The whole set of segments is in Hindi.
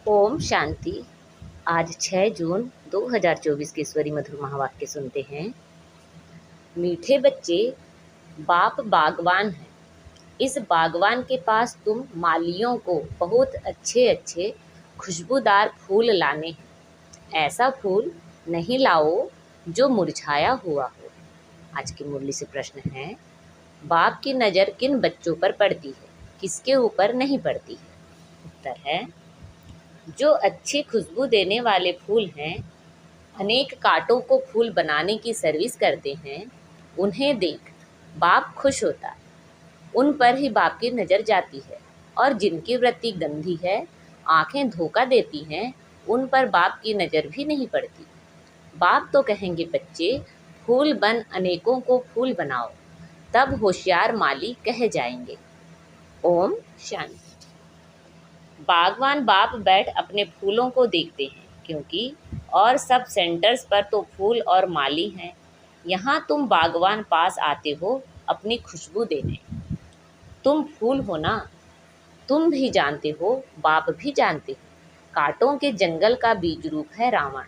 ओम शांति। आज 6 जून 2024 के ईश्वरी मधुर महावाक्य सुनते हैं। मीठे बच्चे, बाप बागवान है। इस बागवान के पास तुम मालियों को बहुत अच्छे अच्छे खुशबूदार फूल लाने हैं। ऐसा फूल नहीं लाओ जो मुरझाया हुआ हो। आज की मुरली से प्रश्न है, बाप की नज़र किन बच्चों पर पड़ती है, किसके ऊपर नहीं पड़ती है? उत्तर है, जो अच्छी खुशबू देने वाले फूल हैं, अनेक कांटों को फूल बनाने की सर्विस करते हैं, उन्हें देख बाप खुश होता है। उन पर ही बाप की नज़र जाती है। और जिनकी वृत्ति गंदी है, आंखें धोखा देती हैं, उन पर बाप की नज़र भी नहीं पड़ती। बाप तो कहेंगे, बच्चे फूल बन अनेकों को फूल बनाओ, तब होशियार माली कहे जाएंगे। ओम शांति। बागवान बाप बैठ अपने फूलों को देखते हैं, क्योंकि और सब सेंटर्स पर तो फूल और माली हैं। यहाँ तुम बागवान पास आते हो अपनी खुशबू देने। तुम फूल हो ना, तुम भी जानते हो, बाप भी जानते हो। कांटों के जंगल का बीज रूप है रावण।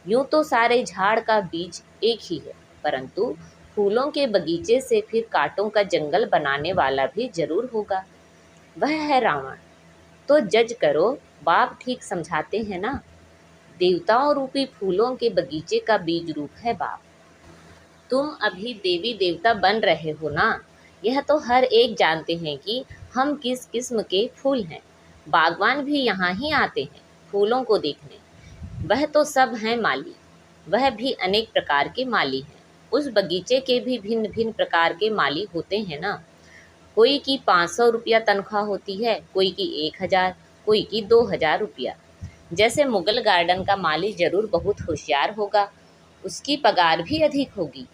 यूं तो सारे झाड़ का बीज एक ही है, परंतु फूलों के बगीचे से फिर कांटों का जंगल बनाने वाला भी जरूर होगा, वह है रावण। तो जज करो, बाप ठीक समझाते हैं ना। देवताओं रूपी फूलों के बगीचे का बीज रूप है बाप। तुम अभी देवी देवता बन रहे हो ना, यह तो हर एक जानते हैं कि हम किस किस्म के फूल हैं। बागवान भी यहाँ ही आते हैं फूलों को देखने। वह तो सब हैं माली, वह भी अनेक प्रकार के माली हैं। उस बगीचे के भी भिन्न भिन्न प्रकार के माली होते हैं ना। कोई की 500 रुपया तनख्वाह होती है, कोई की 1000, कोई की 2000 रुपया। जैसे मुगल गार्डन का माली जरूर बहुत होशियार होगा, उसकी पगार भी अधिक होगी।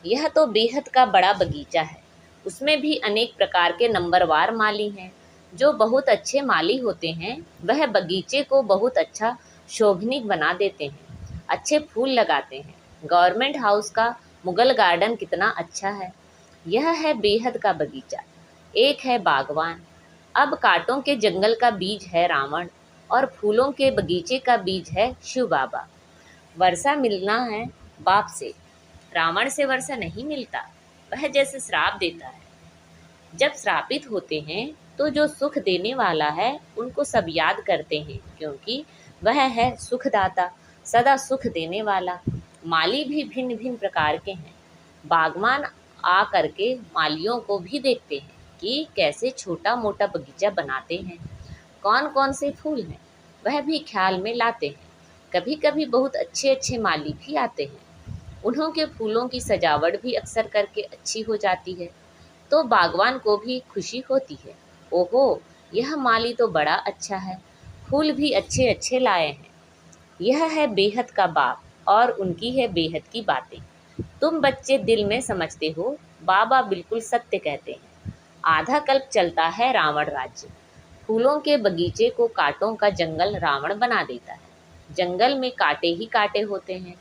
यह तो बेहद का बड़ा बगीचा है, उसमें भी अनेक प्रकार के नंबरवार माली हैं। जो बहुत अच्छे माली होते हैं, वह बगीचे को बहुत अच्छा शोभनीक बना देते हैं, अच्छे फूल लगाते हैं। गवर्नमेंट हाउस का मुगल गार्डन कितना अच्छा है। यह है बेहद का बगीचा, एक है बागवान। अब कांटों के जंगल का बीज है रावण, और फूलों के बगीचे का बीज है शिव बाबा। वर्षा मिलना है बाप से, रावण से वर्षा नहीं मिलता, वह जैसे श्राप देता है। जब श्रापित होते हैं तो जो सुख देने वाला है उनको सब याद करते हैं, क्योंकि वह है सुखदाता, सदा सुख देने वाला। माली भी भिन्न भिन्न प्रकार के हैं। बागवान आ करके मालियों को भी देखते हैं कि कैसे छोटा मोटा बगीचा बनाते हैं, कौन कौन से फूल हैं, वह भी ख्याल में लाते हैं। कभी कभी बहुत अच्छे अच्छे माली भी आते हैं, उन्हों के फूलों की सजावट भी अक्सर करके अच्छी हो जाती है, तो बागवान को भी खुशी होती है। ओहो, यह माली तो बड़ा अच्छा है, फूल भी अच्छे अच्छे लाए हैं। यह है बेहद का बाप, और उनकी है बेहद की बातें। तुम बच्चे दिल में समझते हो, बाबा बिल्कुल सत्य कहते हैं। आधा कल्प चलता है रावण राज्य। फूलों के बगीचे को कांटों का जंगल रावण बना देता है। जंगल में कांटे ही कांटे होते हैं,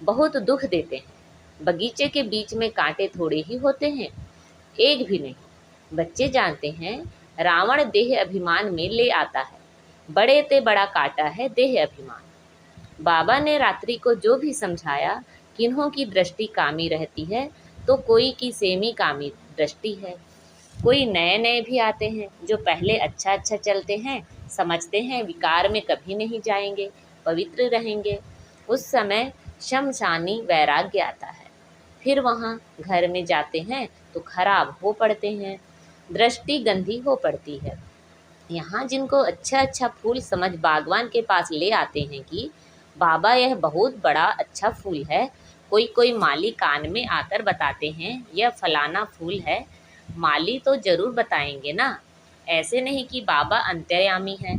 बहुत दुख देते हैं। बगीचे के बीच में कांटे थोड़े ही होते हैं, एक भी नहीं। बच्चे जानते हैं, रावण देह अभिमान में ले आता है। बड़े ते बड़ा काटा है देह अभिमान। बाबा ने रात्रि को जो भी समझाया, किन्हों की दृष्टि कामी रहती है तो कोई की सेमी कामी दृष्टि है। कोई नए नए भी आते हैं जो पहले अच्छा अच्छा चलते हैं, समझते हैं विकार में कभी नहीं जाएंगे, पवित्र रहेंगे। उस समय शमशानी वैराग्य आता है। फिर वहाँ घर में जाते हैं तो खराब हो पड़ते हैं, दृष्टि गंदी हो पड़ती है। यहाँ जिनको अच्छा अच्छा फूल समझ बागवान के पास ले आते हैं कि बाबा यह बहुत बड़ा अच्छा फूल है, कोई कोई माली कान में आकर बताते हैं यह फलाना फूल है। माली तो जरूर बताएंगे ना, ऐसे नहीं कि बाबा अंतर्यामी है।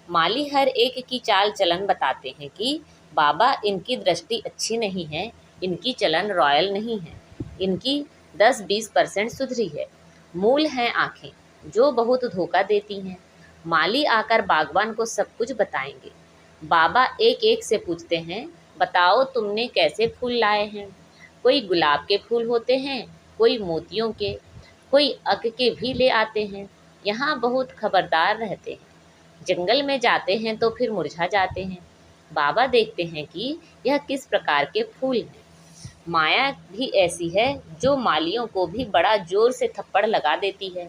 माली हर एक की चाल चलन बताते हैं कि बाबा इनकी दृष्टि अच्छी नहीं है, इनकी चलन रॉयल नहीं है, इनकी 10-20% सुधरी है। मूल हैं आँखें जो बहुत धोखा देती हैं। माली आकर बागवान को सब कुछ बताएंगे। बाबा एक एक से पूछते हैं, बताओ तुमने कैसे फूल लाए हैं। कोई गुलाब के फूल होते हैं, कोई मोतियों के, कोई अक के भी ले आते हैं। यहाँ बहुत खबरदार रहते हैं। जंगल में जाते हैं तो फिर मुरझा जाते हैं। बाबा देखते हैं कि यह किस प्रकार के फूल हैं। माया भी ऐसी है जो मालियों को भी बड़ा जोर से थप्पड़ लगा देती है,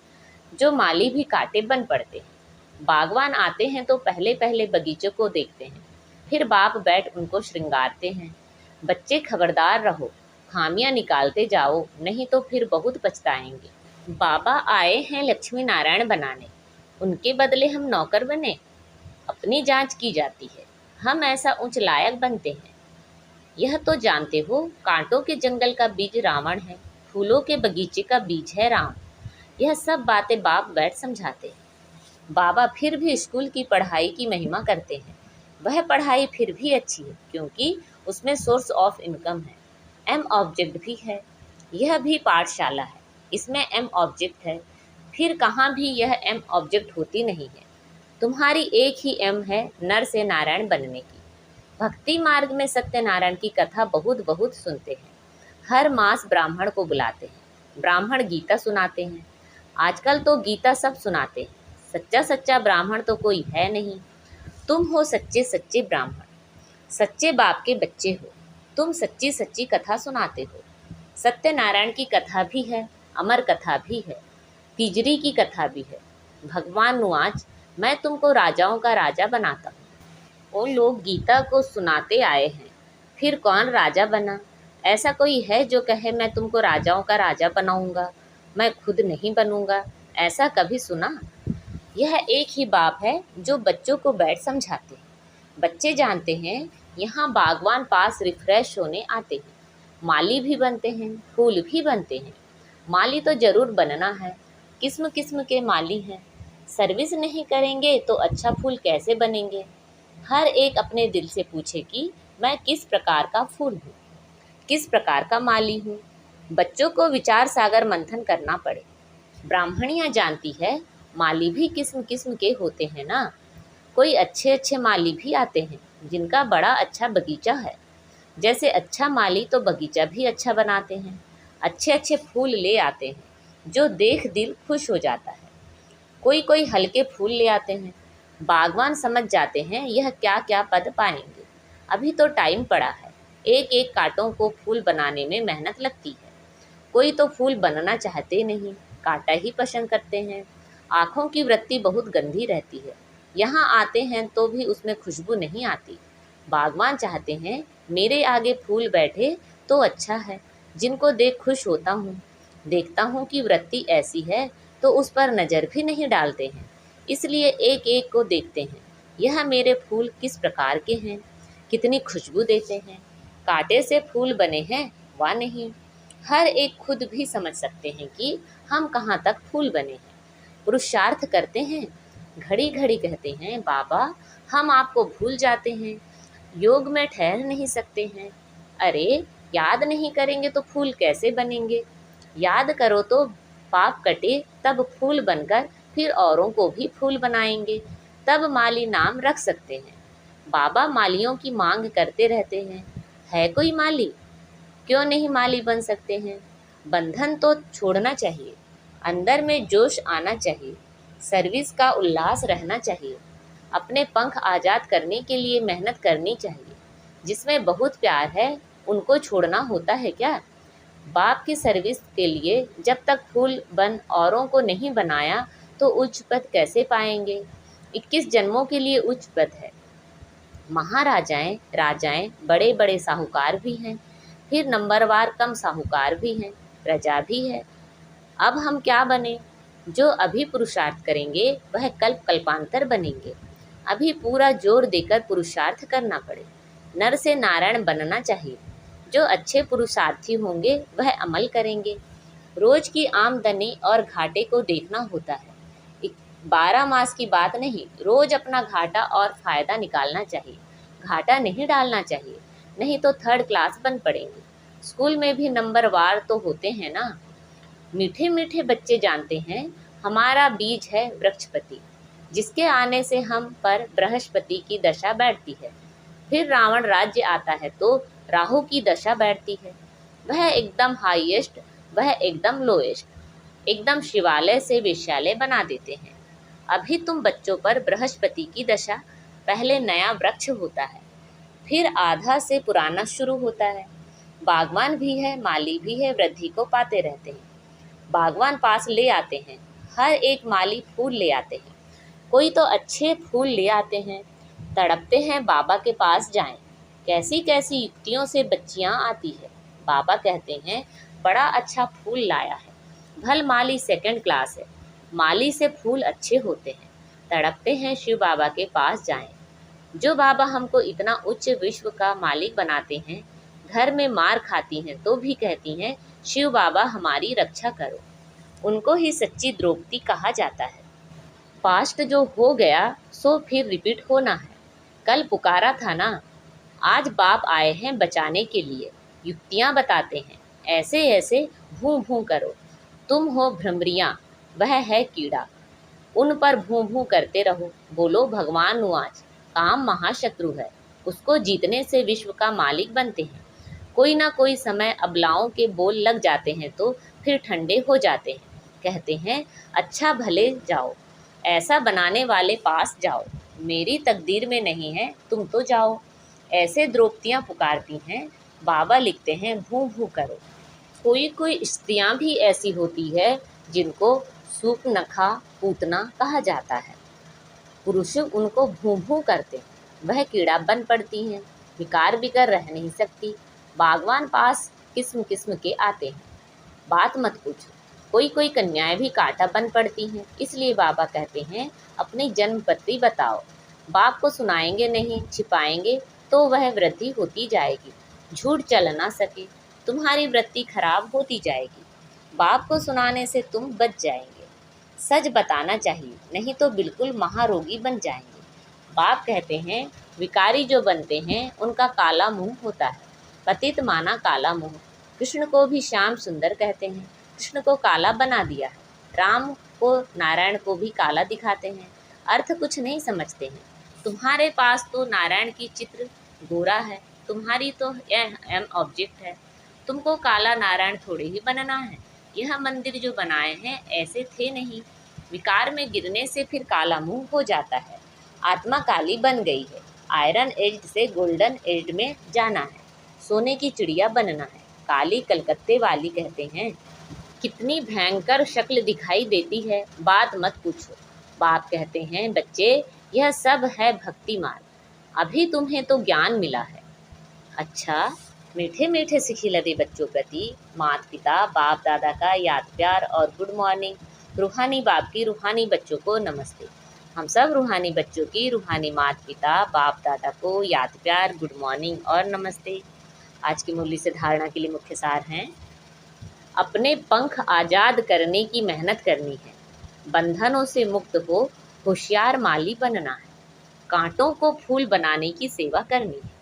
जो माली भी कांटे बन पड़ते हैं। बागवान आते हैं तो पहले पहले बगीचों को देखते हैं, फिर बाप बैठ उनको श्रृंगारते हैं। बच्चे खबरदार रहो, खामियां निकालते जाओ, नहीं तो फिर बहुत पछताएंगे। बाबा आए हैं लक्ष्मी नारायण बनाने, उनके बदले हम नौकर बने। अपनी जांच की जाती है, हम ऐसा उच्च लायक बनते हैं। यह तो जानते हो, कांटों के जंगल का बीज रावण है, फूलों के बगीचे का बीज है राम। यह सब बातें बाप बैठ समझाते हैं। बाबा फिर भी स्कूल की पढ़ाई की महिमा करते हैं। वह पढ़ाई फिर भी अच्छी है, क्योंकि उसमें सोर्स ऑफ इनकम है, एम ऑब्जेक्ट भी है। यह भी पाठशाला है, इसमें एम ऑब्जेक्ट है। फिर कहाँ भी यह एम ऑब्जेक्ट होती नहीं है। तुम्हारी एक ही एम है, नर से नारायण बनने की। भक्ति मार्ग में सत्यनारायण की कथा बहुत बहुत सुनते हैं। हर मास ब्राह्मण को बुलाते हैं, ब्राह्मण गीता सुनाते हैं। आजकल तो गीता सब सुनाते हैं, सच्चा सच्चा ब्राह्मण तो कोई है नहीं। तुम हो सच्चे सच्चे ब्राह्मण, सच्चे बाप के बच्चे हो। तुम सच्ची सच्ची कथा सुनाते हो। सत्यनारायण की कथा भी है, अमर कथा भी है, तिजरी की कथा भी है। भगवान नुआज, मैं तुमको राजाओं का राजा बनाता हूँ। वो लोग गीता को सुनाते आए हैं, फिर कौन राजा बना? ऐसा कोई है जो कहे मैं तुमको राजाओं का राजा बनाऊंगा, मैं खुद नहीं बनूंगा? ऐसा कभी सुना? यह एक ही बाप है जो बच्चों को बैठ समझाते हैं। बच्चे जानते हैं यहाँ बागवान पास रिफ्रेश होने आते हैं। माली भी बनते हैं, फूल भी बनते हैं। माली तो जरूर बनना है, किस्म किस्म के माली हैं। सर्विस नहीं करेंगे तो अच्छा फूल कैसे बनेंगे? हर एक अपने दिल से पूछे कि मैं किस प्रकार का फूल हूँ, किस प्रकार का माली हूँ। बच्चों को विचार सागर मंथन करना पड़े। ब्राह्मणियाँ जानती है माली भी किस्म किस्म के होते हैं ना। कोई अच्छे अच्छे माली भी आते हैं जिनका बड़ा अच्छा बगीचा है। जैसे अच्छा माली तो बगीचा भी अच्छा बनाते हैं। अच्छे अच्छे फूल ले आते हैं जो देख दिल खुश हो जाता है। कोई कोई हल्के फूल ले आते हैं। बागवान समझ जाते हैं यह क्या क्या पद पाएंगे। अभी तो टाइम पड़ा है। एक एक कांटों को फूल बनाने में मेहनत लगती है। कोई तो फूल बनना चाहते नहीं, कांटा ही पसंद करते हैं। आँखों की वृत्ति बहुत गंदी रहती है। यहाँ आते हैं तो भी उसमें खुशबू नहीं आती। बागवान चाहते हैं मेरे आगे फूल बैठे तो अच्छा है, जिनको देख खुश होता हूँ। देखता हूँ कि वृत्ति ऐसी है तो उस पर नज़र भी नहीं डालते हैं, इसलिए एक एक को देखते हैं। यह मेरे फूल किस प्रकार के हैं, कितनी खुशबू देते हैं। कांटे से फूल बने हैं वा नहीं। हर एक खुद भी समझ सकते हैं कि हम कहाँ तक फूल बने हैं। पुरुषार्थ करते हैं, घड़ी घड़ी कहते हैं बाबा हम आपको भूल जाते हैं, योग में ठहर नहीं सकते हैं। अरे याद नहीं करेंगे तो फूल कैसे बनेंगे? याद करो तो पाप कटे, तब फूल बनकर फिर औरों को भी फूल बनाएंगे, तब माली नाम रख सकते हैं। बाबा मालियों की मांग करते रहते हैं, है कोई माली? क्यों नहीं माली बन सकते हैं? बंधन तो छोड़ना चाहिए, अंदर में जोश आना चाहिए, सर्विस का उल्लास रहना चाहिए, अपने पंख आज़ाद करने के लिए मेहनत करनी चाहिए। जिसमें बहुत प्यार है उनको छोड़ना होता है क्या? बाप की सर्विस के लिए जब तक फूल बन औरों को नहीं बनाया तो उच्च पद कैसे पाएंगे? 21 जन्मों के लिए उच्च पद है। महाराजाएं, राजाएं, बड़े बड़े साहूकार भी हैं, फिर नंबरवार कम साहूकार भी हैं, प्रजा भी है। अब हम क्या बने? जो अभी पुरुषार्थ करेंगे वह कल्प कल्पांतर बनेंगे। अभी पूरा जोर देकर पुरुषार्थ करना पड़े। नर से नारायण बनना चाहिए। जो अच्छे पुरुषार्थी होंगे वह अमल करेंगे। रोज की आमदनी और घाटे को देखना होता है। 12 मास की बात नहीं, रोज अपना घाटा और फायदा निकालना चाहिए। घाटा नहीं डालना चाहिए, नहीं तो थर्ड क्लास बन पड़ेंगे। स्कूल में भी नंबरवार तो होते हैं ना। मीठे मीठे बच्चे जानते हैं हमारा बीज है वृक्षपति, जिसके आने से हम पर बृहस्पति की दशा बैठती है। फिर रावण राज्य आता है तो राहु की दशा बैठती है। वह एकदम हाईएस्ट, वह एकदम लोएस्ट, एकदम शिवालय से वेश्यालय बना देते हैं। अभी तुम बच्चों पर बृहस्पति की दशा। पहले नया वृक्ष होता है, फिर आधा से पुराना शुरू होता है। बागवान भी है, माली भी है, वृद्धि को पाते रहते हैं। बागवान पास ले आते हैं, हर एक माली फूल ले आते हैं। कोई तो अच्छे फूल ले आते हैं, तड़पते हैं बाबा के पास जाएं। कैसी कैसी युक्तियों से बच्चियां आती है। बाबा कहते हैं बड़ा अच्छा फूल लाया है। भल माली सेकंड क्लास है, माली से फूल अच्छे होते हैं। तड़पते हैं शिव बाबा के पास जाएं। जो बाबा हमको इतना उच्च विश्व का मालिक बनाते हैं, घर में मार खाती हैं तो भी कहती हैं शिव बाबा हमारी रक्षा करो। उनको ही सच्ची द्रौपदी कहा जाता है। पास्ट जो हो गया सो फिर रिपीट होना है। कल पुकारा था ना, आज बाप आए हैं बचाने के लिए। युक्तियाँ बताते हैं, ऐसे ऐसे भूं भूं करो। तुम हो भ्रमरियाँ, वह है कीड़ा, उन पर भूं भूं करते रहो। बोलो भगवान नुआज, काम महाशत्रु है, उसको जीतने से विश्व का मालिक बनते हैं। कोई ना कोई समय अबलाओं के बोल लग जाते हैं तो फिर ठंडे हो जाते हैं। कहते हैं अच्छा भले जाओ, ऐसा बनाने वाले पास जाओ। मेरी तकदीर में नहीं है, तुम तो जाओ। ऐसे द्रौपदियाँ पुकारती हैं। बाबा लिखते हैं भूं भूं करो। कोई कोई स्त्रियाँ भी ऐसी होती है जिनको सूर्पनखा पूतना कहा जाता है। पुरुष उनको भूं भूं करते हैं, वह कीड़ा बन पड़ती हैं, विकार बिकर रह नहीं सकती। बागवान पास किस्म किस्म के आते हैं, बात मत पूछो। कोई कोई कन्याएं भी कांटा बन पड़ती हैं, इसलिए बाबा कहते हैं अपनी जन्म पत्री बताओ। बाप को सुनाएंगे नहीं, छिपाएंगे तो वह वृद्धि होती जाएगी। झूठ चल ना सके, तुम्हारी वृत्ति खराब होती जाएगी। बाप को सुनाने से तुम बच जाएंगे। सच बताना चाहिए, नहीं तो बिल्कुल महारोगी बन जाएंगे। बाप कहते हैं विकारी जो बनते हैं उनका काला मुंह होता है। पतित माना काला मुंह। कृष्ण को भी श्याम सुंदर कहते हैं, कृष्ण को काला बना दिया है। राम को नारायण को भी काला दिखाते हैं, अर्थ कुछ नहीं समझते हैं। तुम्हारे पास तो नारायण की चित्र गोरा है, तुम्हारी तो एम ऑब्जेक्ट है। तुमको काला नारायण थोड़े ही बनना है। यह मंदिर जो बनाए हैं ऐसे थे नहीं। विकार में गिरने से फिर काला मुंह हो जाता है। आत्मा काली बन गई है, आयरन एज्ड से गोल्डन एज्ड में जाना है। सोने की चिड़िया बनना है। काली कलकत्ते वाली कहते हैं कितनी भयंकर शक्ल दिखाई देती है, बात मत पूछो। बाप कहते हैं बच्चे यह सब है भक्ति मार्ग, अभी तुम्हें तो ज्ञान मिला है। अच्छा, मीठे मीठे सिखिलते बच्चों प्रति माता पिता बाप दादा का याद प्यार और गुड मॉर्निंग। रूहानी बाप की रूहानी बच्चों को नमस्ते। हम सब रूहानी बच्चों की रूहानी माता पिता बाप दादा को याद प्यार, गुड मॉर्निंग और नमस्ते। आज की मुरली से धारणा के लिए मुख्य सार हैं। अपने पंख आज़ाद करने की मेहनत करनी है, बंधनों से मुक्त हो होशियार माली बनना है, कांटों को फूल बनाने की सेवा करनी है।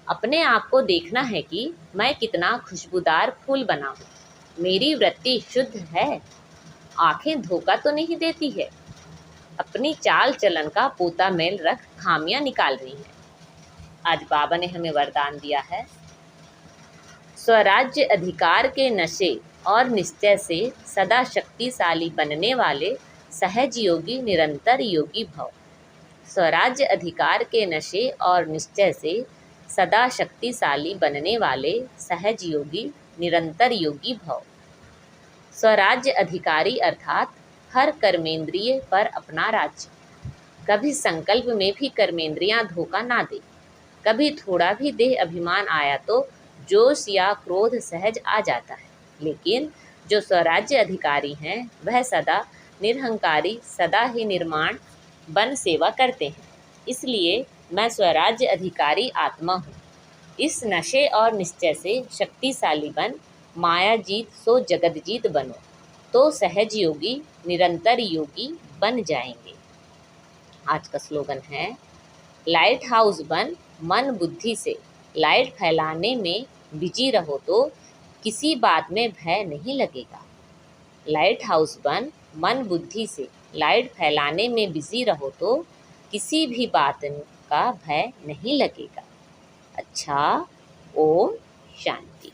अपने आप को देखना है कि मैं कितना खुशबूदार फूल बना हूँ, मेरी वृत्ति शुद्ध है, आंखें धोखा तो नहीं देती है। अपनी चाल चलन का पोता मेल रख खामियां निकाल रही हैं। आज बाबा ने हमें वरदान दिया है, स्वराज्य अधिकार के नशे और निश्चय से सदा शक्तिशाली बनने वाले सहज योगी निरंतर योगी भव। स्वराज्य अधिकार के नशे और निश्चय से सदा शक्तिशाली बनने वाले सहज योगी निरंतर योगी भव। स्वराज्य अधिकारी अर्थात हर कर्मेंद्रिय पर अपना राज्य। कभी संकल्प में भी कर्मेंद्रियां धोखा ना दे। कभी थोड़ा भी देह अभिमान आया तो जोश या क्रोध सहज आ जाता है, लेकिन जो स्वराज्य अधिकारी हैं वह सदा निरहंकारी, सदा ही निर्माण बन सेवा करते हैं। इसलिए मैं स्वराज्य अधिकारी आत्मा हूँ। इस नशे और निश्चय से शक्तिशाली बन माया जीत सो जगत जीत बनो, तो सहज योगी निरंतर योगी बन जाएंगे। आज का स्लोगन है, लाइट हाउस बन मन बुद्धि से, लाइट फैलाने में बिजी रहो तो किसी बात में भय नहीं लगेगा। लाइट हाउस बन मन बुद्धि से, लाइट फैलाने में बिजी रहो तो किसी भी बात का भय नहीं लगेगा। अच्छा, ओम शांति।